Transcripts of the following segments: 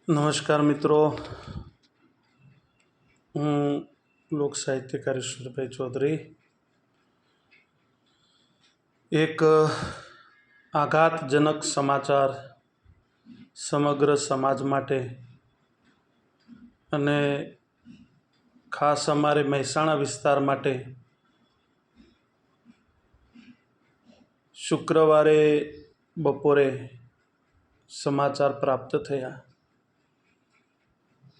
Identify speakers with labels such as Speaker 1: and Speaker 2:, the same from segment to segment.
Speaker 1: નમસ્કાર મિત્રો, હું લોક સાહિત્યકાર ઈશ્વરભાઈ ચૌધરી. એક આઘાતજનક સમાચાર સમગ્ર સમાજ માટે અને ખાસ અમારે મહેસાણા વિસ્તાર માટે શુક્રવારે બપોરે સમાચાર પ્રાપ્ત થયા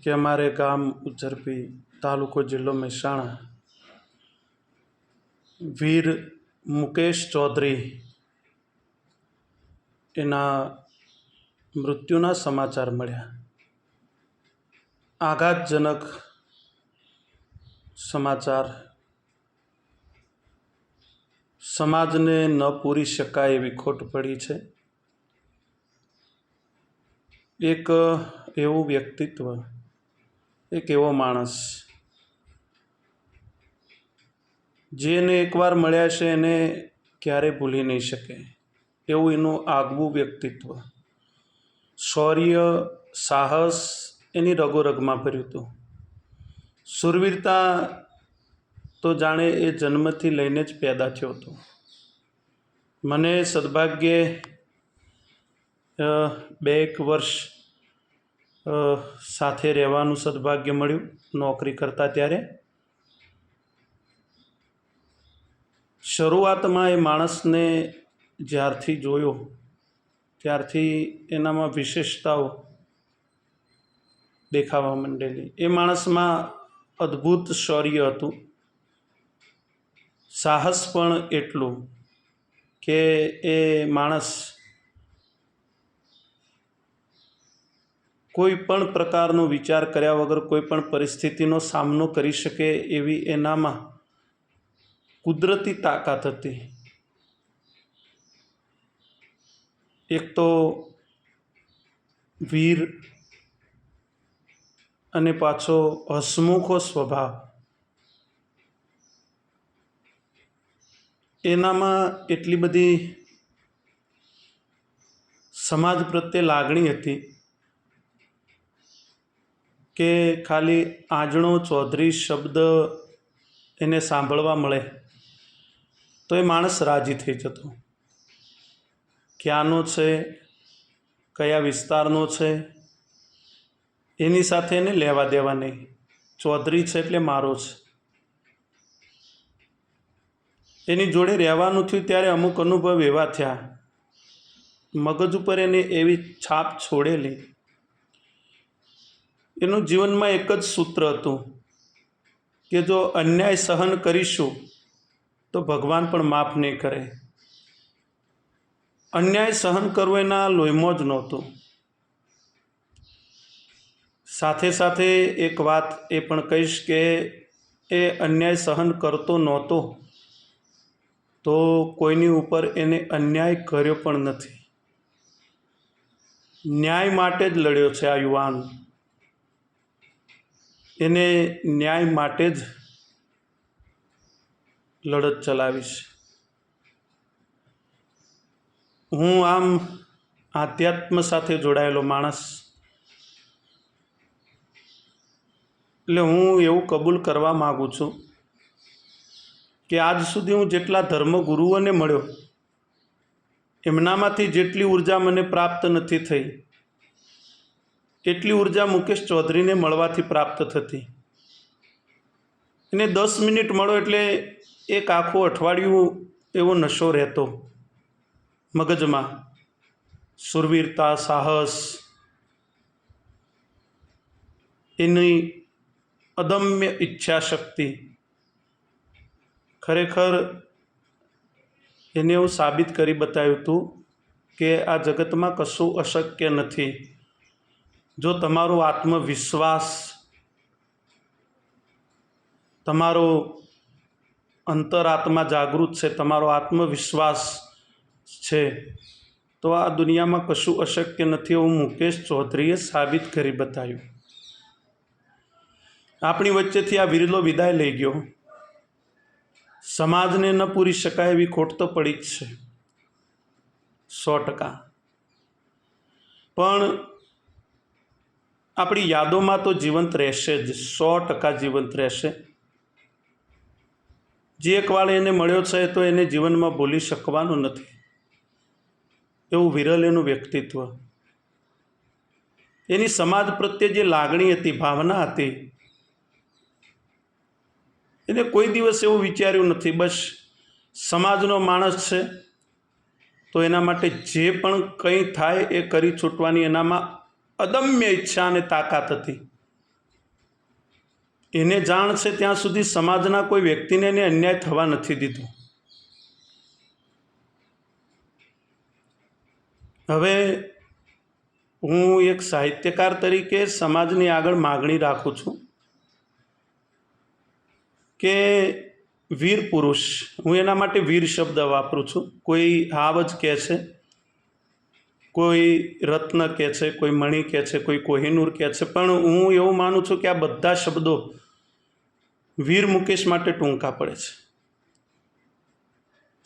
Speaker 1: કે અમારે ગામ ઉજ્જરપી, તાલુકો જિલ્લો મહેસાણા, વીર મુકેશ ચૌધરી એના મૃત્યુના સમાચાર મળ્યા. આઘાતજનક સમાચાર, સમાજને ન પૂરી શકાય એવી ખોટ પડી છે. એક એવું વ્યક્તિત્વ, એક એવો માણસ જેને એકવાર મળ્યા છે એને ક્યારેય ભૂલી નહીં શકે એવું એનું આગવું વ્યક્તિત્વ, શૌર્ય, સાહસ એની રગોરગમાં ભર્યું હતું. શૂરવીરતા તો જાણે એ જન્મથી લઈને જ પેદા થયો હતો. મને સદભાગ્યે 2 વર્ષ સાથે રહેવાનું સદભાગ્ય મળ્યું નોકરી કરતા ત્યારે. શરૂઆતમાં એ માણસને જ્યારથી જોયો ત્યારથી એનામાં વિશેષતાઓ દેખાવા માંડેલી. એ માણસમાં અદ્ભુત શૌર્ય હતું, સાહસ પણ એટલું કે એ માણસ કોઈ પણ પ્રકારનો વિચાર કર્યા વગર કોઈ પણ પરિસ્થિતિનો સામનો કરી શકે એવી એનામાં કુદરતી તાકાત હતી. એક તો વીર અને પાછો હસમુખો સ્વભાવ, એનામાં એટલી બધી સમાજ પ્રત્યે લાગણી હતી કે ખાલી આજણો ચૌધરી શબ્દ એને સાંભળવા મળે તો એ માણસ રાજી થઈ જતો. ક્યાંનો છે, કયા વિસ્તારનો છે, એની સાથે એને લેવા દેવા નહીં. ચૌધરી છે એટલે મારો છે. એની જોડે રહેવાનું થયું ત્યારે અમુક અનુભવ એવા થયા, મગજ ઉપર એને એવી છાપ છોડેલી. એનું જીવનમાં એક જ સૂત્ર હતું કે જો અન્યાય સહન કરીશું તો ભગવાન પણ માફ નહીં કરે. અન્યાય સહન કરવો એના લોહીમાં જ નહોતું. સાથે સાથે એક વાત એ પણ કહીશ કે એ અન્યાય સહન કરતો નહોતો તો કોઈની ઉપર એને અન્યાય કર્યો પણ નથી. ન્યાય માટે જ લડ્યો છે આ યુવાન. એને ન્યાય માટે જ લડત ચલાવી છે. હું આમ આધ્યાત્મ સાથે જોડાયેલો માણસ, એટલે હું એવું કબૂલ કરવા માગું છું કે આજ સુધી હું જેટલા ધર્મગુરુઓને મળ્યો એમનામાંથી જેટલી ઉર્જા મને પ્રાપ્ત નથી થઈ એટલી ઉર્જા મુકેશ ચૌધરીને મળવાથી પ્રાપ્ત થતી. એને 10 મિનિટ મળો એટલે એક આખું અઠવાડિયું એવો નશો રહેતો મગજમાં. શૂરવીરતા, સાહસ, એની અદમ્ય ઈચ્છા શક્તિ, ખરેખર એને એવું સાબિત કરી બતાવ્યું હતું કે આ જગતમાં કશું અશક્ય નથી. જો તમારો આત્મવિશ્વાસ, તમારો અંતરાત્મા જાગૃત છે, તમારો આત્મવિશ્વાસ છે તો આ દુનિયામાં કશું અશક્ય નથી એવું મુકેશ ચૌધરીએ સાબિત કરી બતાવ્યું. આપણી વચ્ચેથી આ વિરલો વિદાય લઈ ગયો. સમાજને ન પૂરી શકાય એવી ખોટ તો પડી જ છે 100%. પણ આપણી યાદોમાં તો જીવંત રહેશે જ, 100% જીવંત રહેશે. જે એકવાર એને મળ્યો છે તો એને જીવનમાં ભૂલી શકવાનું નથી. એવું વિરલ એનું વ્યક્તિત્વ, એની સમાજ પ્રત્યે જે લાગણી હતી, ભાવના હતી, એને કોઈ દિવસ એવું વિચાર્યું નથી બસ સમાજનો માણસ છે તો એના માટે જે પણ કંઈ થાય એ કરી છૂટવાની એનામાં અદમ્ય ઈચ્છા અને તાકાત હતી. એને જાણ છે ત્યાં સુધી સમાજના કોઈ વ્યક્તિને એને અન્યાય થવા નથી દીધો. હવે હું એક સાહિત્યકાર તરીકે સમાજની આગળ માગણી રાખું છું કે વીર પુરુષ, હું એના માટે વીર શબ્દ વાપરું છું. કોઈ હાવ જ કહે છે, કોઈ રત્ન કહે છે, કોઈ મણિ કહે છે, કોઈ કોહિનૂર કહે છે, પણ હું એવું માનું છું કે આ બધા શબ્દો વીર મુકેશ માટે ટૂંકા પડે છે.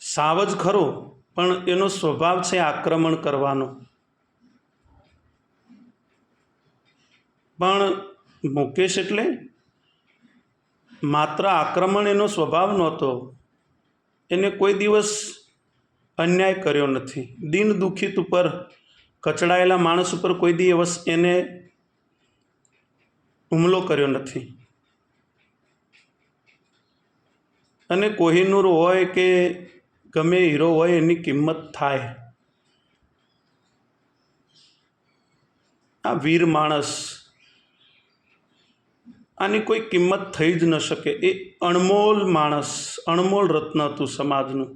Speaker 1: સાવ જ ખરો, પણ એનો સ્વભાવ છે આક્રમણ કરવાનો. પણ મુકેશ એટલે માત્ર આક્રમણ એનો સ્વભાવ નહોતો. એને કોઈ દિવસ અન્યાય કર્યો નથી. દીન દુઃખિત ઉપર, કચડાયેલા માણસ ઉપર કોઈ દિવસ એને હુમલો કર્યો નથી. અને કોહિનૂર હોય કે ગમે હીરો હોય એની કિંમત થાય. આ વીર માણસ, આની કોઈ કિંમત થઈ જ ન શકે. એ અણમોલ માણસ, અણમોલ રત્ન હતું સમાજનું.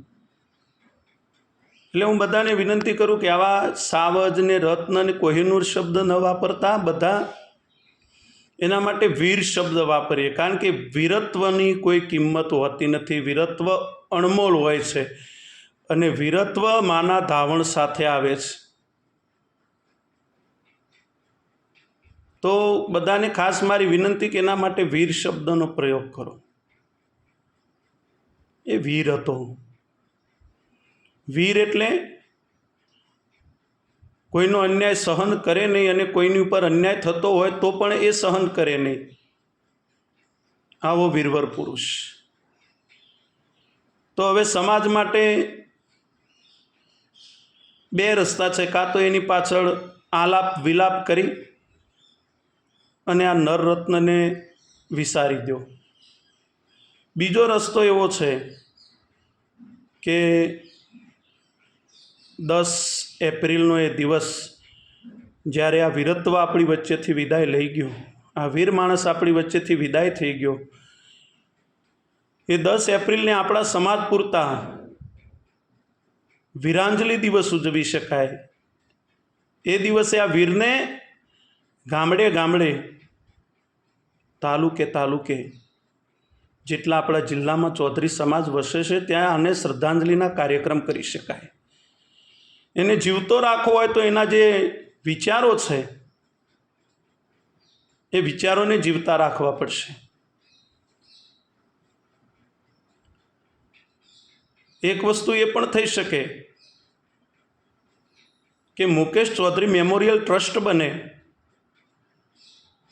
Speaker 1: એટલે હું બધાને વિનંતી કરું કે આવા સાવજ ને રત્ન ને કોહિનૂર શબ્દ ન વાપરતા બધા એના માટે વીર શબ્દ વાપરીએ. કારણ કે વીરત્વની કોઈ કિંમત હોતી નથી. વીરત્વ અણમોલ હોય છે અને વીરત્વ માના ધાવણ સાથે આવે છે. તો બધાને ખાસ મારી વિનંતી કે એના માટે વીર શબ્દનો પ્રયોગ કરો. એ વીર હતો. વીર એટલે કોઈનો અન્યાય સહન કરે નહીં, અને કોઈની ઉપર અન્યાય થતો હોય તો પણ એ સહન કરે નહીં. આવો વીરવર પુરુષ. તો હવે સમાજ માટે બે રસ્તા છે. કાં તો એની પાછળ આલાપ વિલાપ કરી અને આ નરરત્નને વિસારી દો. બીજો રસ્તો એવો છે કે 10 એપ્રિલનો એ દિવસ જ્યારે આ વીરત્વ આપણી વચ્ચેથી વિદાય લઈ ગયો, આ વીર માણસ આપણી વચ્ચેથી વિદાય થઈ ગયો, એ 10 એપ્રિલને આપણા સમાજ પૂરતા વીરાંજલિ દિવસ ઉજવી શકાય. એ દિવસે આ વીરને ગામડે ગામડે, તાલુકે તાલુકે, જેટલા આપણા જિલ્લામાં ચૌધરી સમાજ વસે છે ત્યાં આને શ્રદ્ધાંજલિના કાર્યક્રમ કરી શકાય. એને જીવતો રાખવો હોય તો એના જે વિચારો છે એ વિચારોને જીવતા રાખવા પડશે. એક વસ્તુ એ પણ થઈ શકે કે મુકેશ ચૌધરી મેમોરિયલ ટ્રસ્ટ બને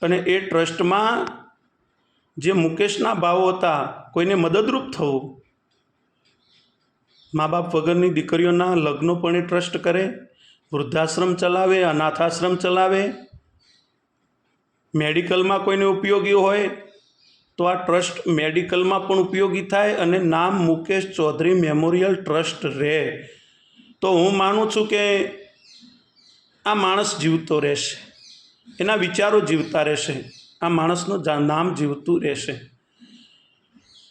Speaker 1: અને એ ટ્રસ્ટમાં જે મુકેશના ભાવો હતા, કોઈને મદદરૂપ થવું, મા બાપ વગરની દીકરીઓના લગ્નો પણ એ ટ્રસ્ટ કરે, વૃદ્ધાશ્રમ ચલાવે, અનાથાશ્રમ ચલાવે, મેડિકલમાં કોઈને ઉપયોગી હોય તો આ ટ્રસ્ટ મેડિકલમાં પણ ઉપયોગી થાય અને નામ મુકેશ ચૌધરી મેમોરિયલ ટ્રસ્ટ રહે. તો હું માનું છું કે આ માણસ જીવતો રહેશે, એના વિચારો જીવતા રહેશે, આ માણસનું નામ જીવતું રહેશે.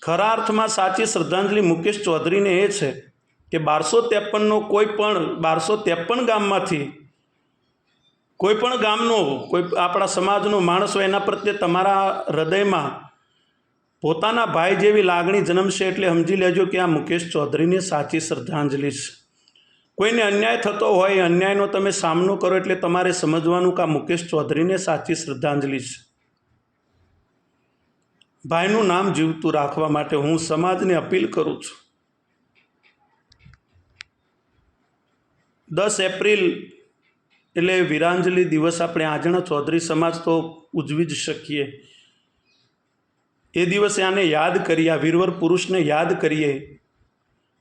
Speaker 1: ખરા અર્થમાં સાચી શ્રદ્ધાંજલિ મુકેશ ચૌધરીને એ છે કે 1253નો કોઈ પણ 1253 ગામમાંથી કોઈ પણ ગામનો કોઈ આપણા સમાજનો માણસ હોય એના પ્રત્યે તમારા હૃદયમાં પોતાના ભાઈ જેવી લાગણી જન્મશે એટલે સમજી લેજો કે આ મુકેશ ચૌધરીને સાચી શ્રદ્ધાંજલિ છે. કોઈને અન્યાય થતો હોય, અન્યાયનો તમે સામનો કરો એટલે તમારે સમજવાનું કે આ મુકેશ ચૌધરીને સાચી શ્રદ્ધાંજલિ છે. ભાઈનું નામ જીવતું રાખવા માટે હું સમાજને અપીલ કરું છું. 10 એપ્રિલ એટલે વીરાંજલિ દિવસ આપણે આજના ચૌધરી સમાજ તો ઉજવી જ શકીએ. એ દિવસે આને યાદ કરીએ, આ વીરવર પુરુષને યાદ કરીએ,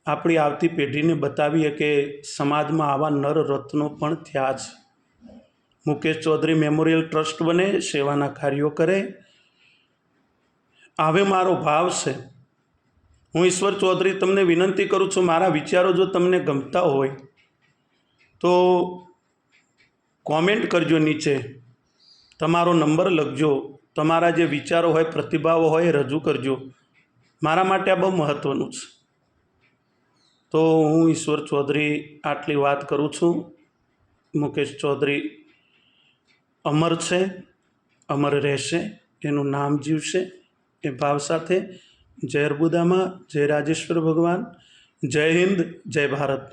Speaker 1: આપણી આવતી પેઢીને બતાવીએ કે સમાજમાં આવા નર રત્નો પણ થયા છે. મુકેશ ચૌધરી મેમોરિયલ ટ્રસ્ટ બને, સેવાના કાર્યો કરે, આવે મારો ભાવ છે. હું ઈશ્વર ચૌધરી તમને વિનંતી કરું છું, મારા વિચારો જો તમને ગમતા હોય તો કોમેન્ટ કરજો, નીચે તમારો નંબર લખજો, તમારા જે વિચારો હોય, પ્રતિભાવો હોય એ રજૂ કરજો. મારા માટે આ બહુ મહત્ત્વનું છે. તો હું ઈશ્વર ચૌધરી આટલી વાત કરું છું. મુકેશ ચૌધરી અમર છે, અમર રહેશે, એનું નામ જીવશે એ ભાવ સાથે. જય અર્બુદામાં, જય રાજેશ્વર ભગવાન, જય હિન્દ, જય ભારત.